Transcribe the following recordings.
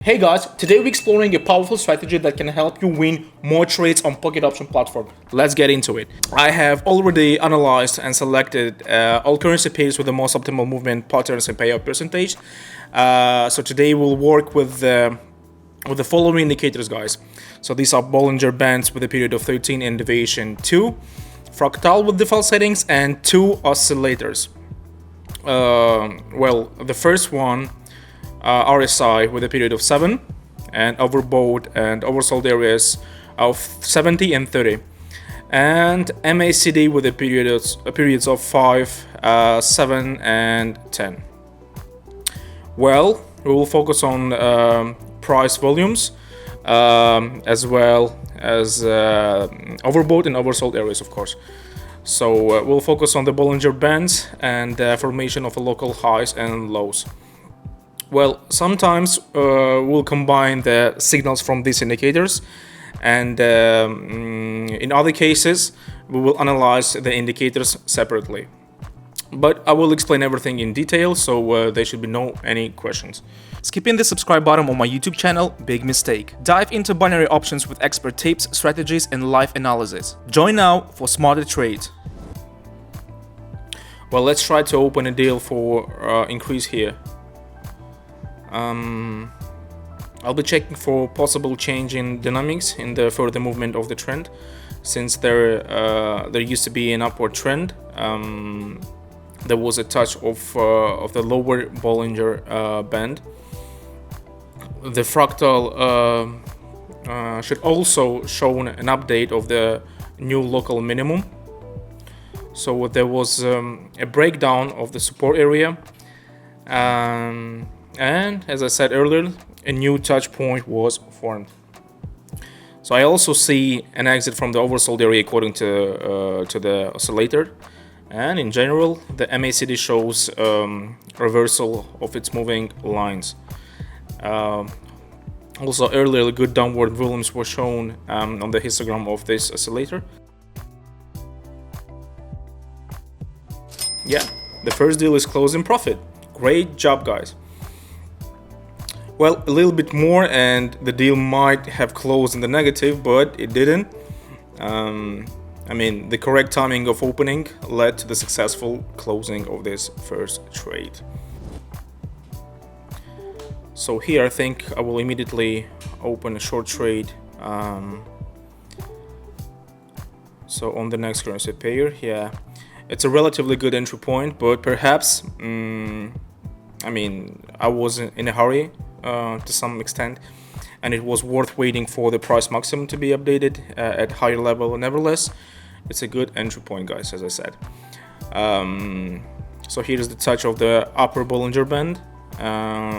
Hey guys, today we're exploring a powerful strategy that can help you win more trades on Pocket Option platform. Let's get into it. I have already analyzed and selected all currency pairs with the most optimal movement patterns and payout percentage. So today we'll work with the following indicators, guys. So these are Bollinger Bands with a period of 13 and deviation 2, fractal with default settings, and 2 oscillators. Well, the first one, RSI with a period of 7 and overbought and oversold areas of 70 and 30, and MACD with a periods of 5, 7 and 10. Well, we will focus on price volumes as well as overbought and oversold areas, of course. So we'll focus on the Bollinger Bands and formation of local highs and lows. Well, sometimes we'll combine the signals from these indicators, and in other cases we will analyze the indicators separately. But I will explain everything in detail, so there should be no any questions. Skipping the subscribe button on my YouTube channel, big mistake. Dive into binary options with expert tips, strategies, and live analysis. Join now for smarter trades. Well, let's try to open a deal for increase here. I'll be checking for possible change in dynamics in the further movement of the trend, since there used to be an upward trend. There was a touch of the lower Bollinger Band. The fractal should also show an update of the new local minimum. So there was a breakdown of the support area, and as I said earlier, a new touch point was formed. So I also see an exit from the oversold area according to the oscillator, and in general the MACD shows reversal of its moving lines. Also earlier, good downward volumes were shown on the histogram of this oscillator. Yeah, the first deal is closed in profit. Great job, guys. Well, a little bit more and the deal might have closed in the negative, but it didn't. I mean, the correct timing of opening led to the successful closing of this first trade. So here I think I will immediately open a short trade. So on the next currency pair, yeah, it's a relatively good entry point, but perhaps, I mean, I was in a hurry to some extent, and it was worth waiting for the price maximum to be updated at higher level. Nevertheless, it's a good entry point, guys, as I said. So here's the touch of the upper Bollinger Band.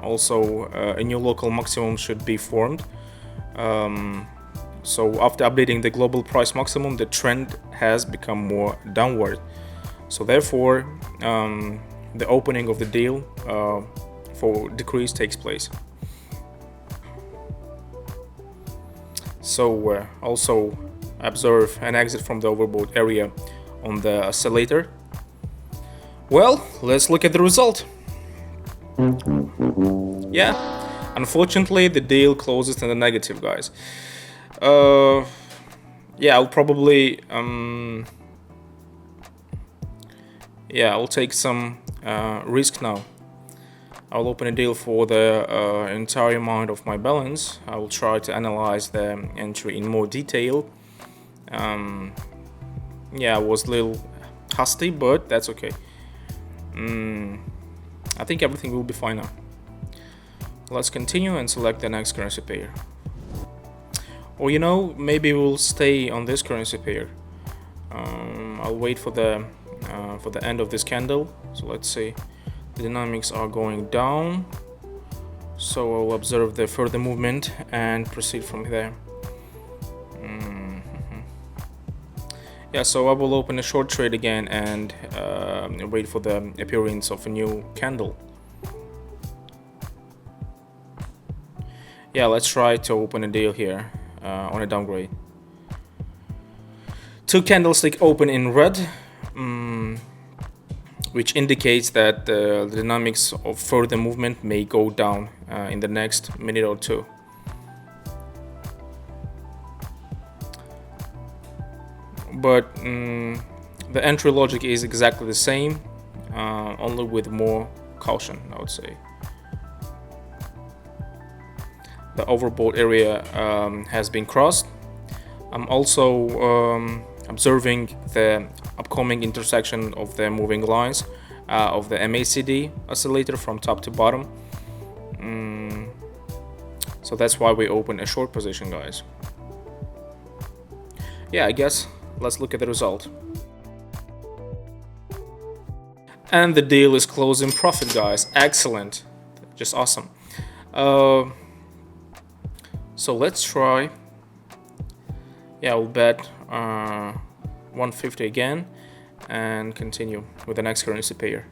Also a new local maximum should be formed. So after updating the global price maximum, the trend has become more downward. So therefore the opening of the deal for decrease takes place. So also observe an exit from the overbought area on the oscillator. Well, let's look at the result. Yeah, unfortunately the deal closes in the negative, guys. Yeah, I'll probably I'll take some risk now. I'll open a deal for the entire amount of my balance. I will try to analyze the entry in more detail. Yeah, I was a little hasty, but that's okay. I think everything will be fine now. Let's continue and select the next currency pair. Or you know, maybe we'll stay on this currency pair. I'll wait for the end of this candle. So let's see. The dynamics are going down, so I'll observe the further movement and proceed from there. Yeah, so I will open a short trade again and wait for the appearance of a new candle. Yeah, let's try to open a deal here on a downgrade. Two candlesticks open in red. which indicates that the dynamics of further movement may go down in the next minute or two. But the entry logic is exactly the same, only with more caution, I would say. The overbought area has been crossed. I'm also observing the upcoming intersection of the moving lines of the MACD oscillator from top to bottom. So that's why we open a short position, guys. Yeah, I guess let's look at the result. And the deal is closed in profit, guys. Excellent. Just awesome. So let's try. Yeah, we'll bet 150 again and continue with the next currency pair.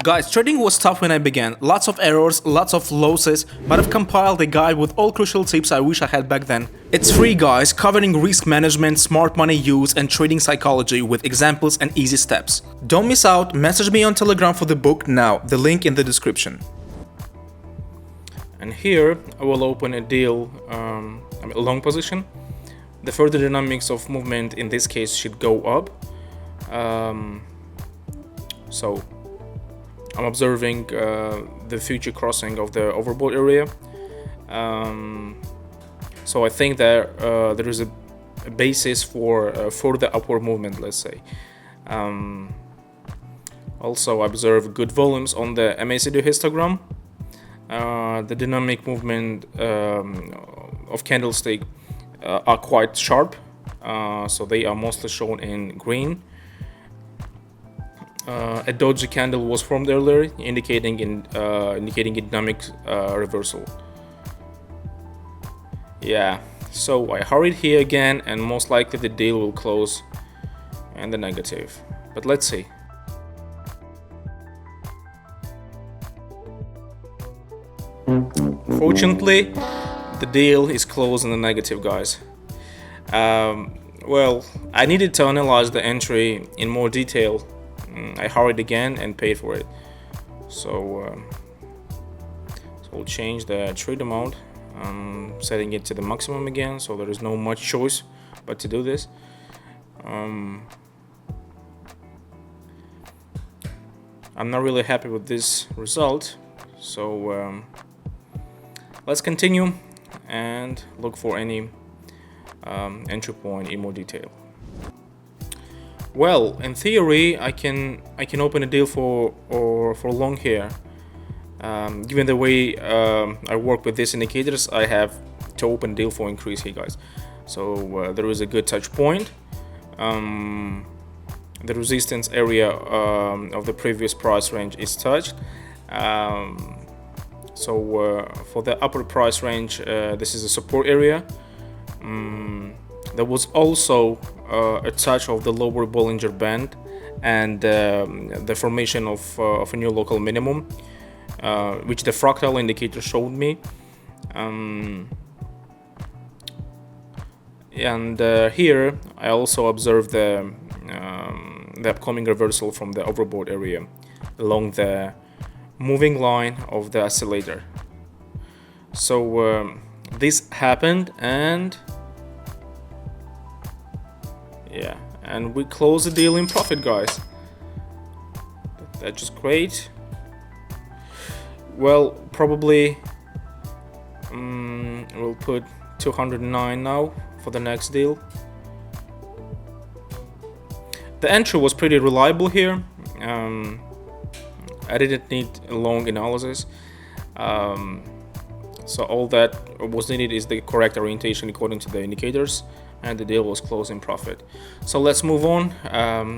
Guys, trading was tough when I began. Lots of errors, lots of losses, but I've compiled a guide with all crucial tips I wish I had back then. It's free, guys, covering risk management, smart money use, and trading psychology with examples and easy steps. Don't miss out. Message me on Telegram for the book now. The link in the description. And here I will open a deal, a long position. The further dynamics of movement in this case should go up. So I'm observing the future crossing of the overbought area. So I think that there is a basis for further upward movement, let's say. Also observe good volumes on the MACD histogram. The dynamic movement of candlestick are quite sharp, so they are mostly shown in green. A doji candle was formed earlier, indicating a dynamic reversal. Yeah, so I hurried here again, and most likely the deal will close in the negative. But let's see. Fortunately, the deal is closed in the negative, guys. Well, I needed to analyze the entry in more detail. I hurried again and paid for it. So we'll change the trade amount. I'm setting it to the maximum again, so there is no much choice but to do this. I'm not really happy with this result, so let's continue and look for any entry point in more detail. Well, in theory, I can open a deal for long here. Given the way I work with these indicators, I have to open deal for increase here, guys. So there is a good touch point. The resistance area of the previous price range is touched. So for the upper price range, this is a support area. There was also a touch of the lower Bollinger Band and the formation of a new local minimum, which the fractal indicator showed me. And here I also observed the upcoming reversal from the overbought area along the moving line of the oscillator. So this happened, and yeah, and we close the deal in profit, guys. That's just great. Well, probably we'll put 209 now for the next deal. The entry was pretty reliable here. I didn't need a long analysis. So all that was needed is the correct orientation according to the indicators, and the deal was closed in profit. So let's move on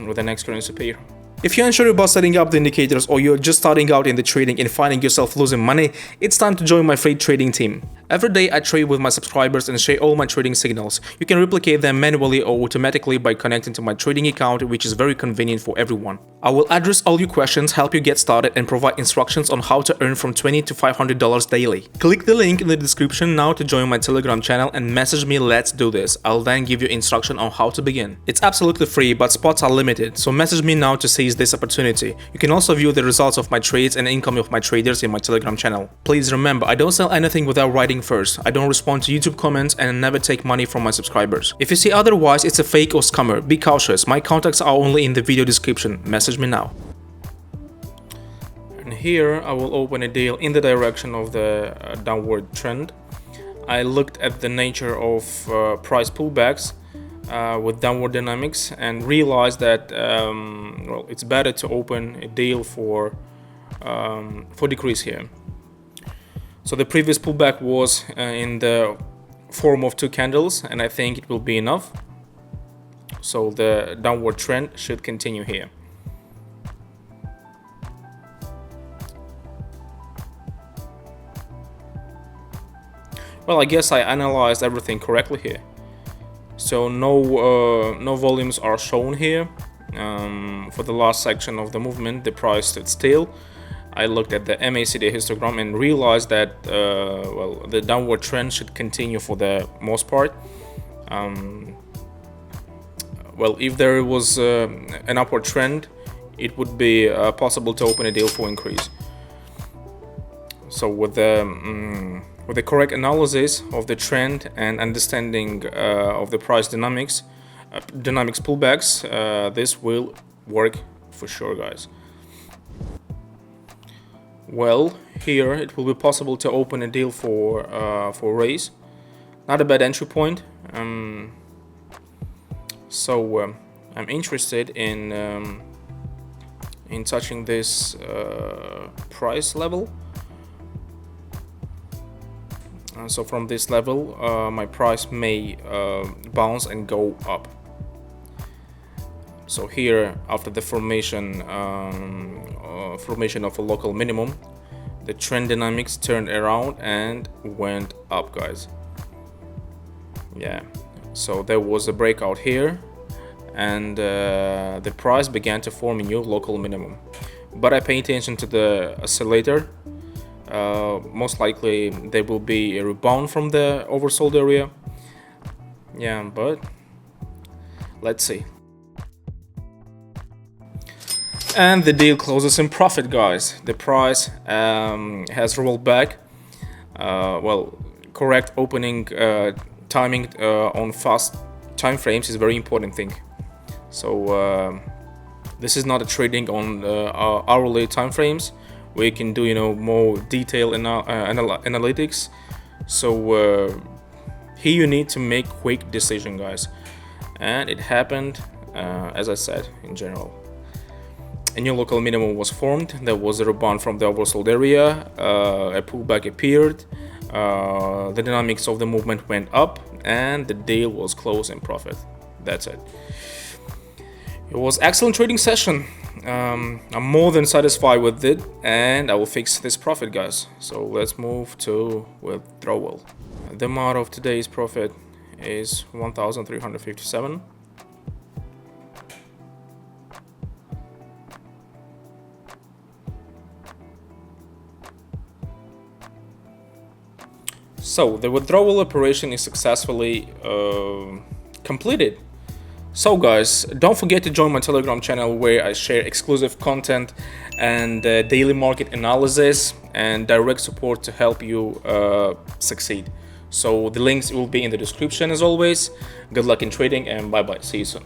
with the next currency pair. If you're unsure about setting up the indicators, or you're just starting out in the trading and finding yourself losing money, it's time to join my free trading team. Every day I trade with my subscribers and share all my trading signals. You can replicate them manually or automatically by connecting to my trading account, which is very convenient for everyone. I will address all your questions, help you get started, and provide instructions on how to earn from $20 to $500 daily. Click the link in the description now to join my Telegram channel and message me "Let's do this." I'll then give you instruction on how to begin. It's absolutely free, but spots are limited, so message me now to seize seize this opportunity. You can also view the results of my trades and income of my traders in my Telegram channel. Please remember, I don't sell anything without writing first. I don't respond to YouTube comments and never take money from my subscribers. If you see otherwise, it's a fake or scammer. Be cautious. My contacts are only in the video description. Message me now. And here I will open a deal in the direction of the downward trend. I looked at the nature of price pullbacks with downward dynamics and realized that well, it's better to open a deal for decrease here. So the previous pullback was in the form of 2 candles, and I think it will be enough. So the downward trend should continue here. Well, I guess I analyzed everything correctly here. So no volumes are shown here. For the last section of the movement, the price stood still. I looked at the MACD histogram and realized that well, the downward trend should continue for the most part. Well, if there was an upward trend, it would be possible to open a deal for increase. So with the correct analysis of the trend and understanding of the price dynamics pullbacks, this will work for sure, guys. Well, here it will be possible to open a deal for raise. Not a bad entry point. So I'm interested in touching this price level. So from this level, my price may bounce and go up. So here, after the formation of a local minimum, the trend dynamics turned around and went up, guys. Yeah, so there was a breakout here, and the price began to form a new local minimum. But I pay attention to the oscillator. Most likely there will be a rebound from the oversold area. Yeah, but let's see. And the deal closes in profit, guys. The price has rolled back. Well, correct opening timing on fast time frames is a very important thing. So this is not a trading on hourly time frames. We can do, you know, more detailed analytics. So here you need to make quick decision, guys. And it happened, as I said, in general. A new local minimum was formed. There was a rebound from the oversold area. A pullback appeared. The dynamics of the movement went up, and the deal was closed in profit. That's it. It was excellent trading session. I'm more than satisfied with it, and I will fix this profit, guys. So let's move to withdrawal. The amount of today's profit is 1,357. So the withdrawal operation is successfully completed. So guys, don't forget to join my Telegram channel where I share exclusive content and daily market analysis and direct support to help you succeed. So the links will be in the description as always. Good luck in trading, and bye bye. See you soon.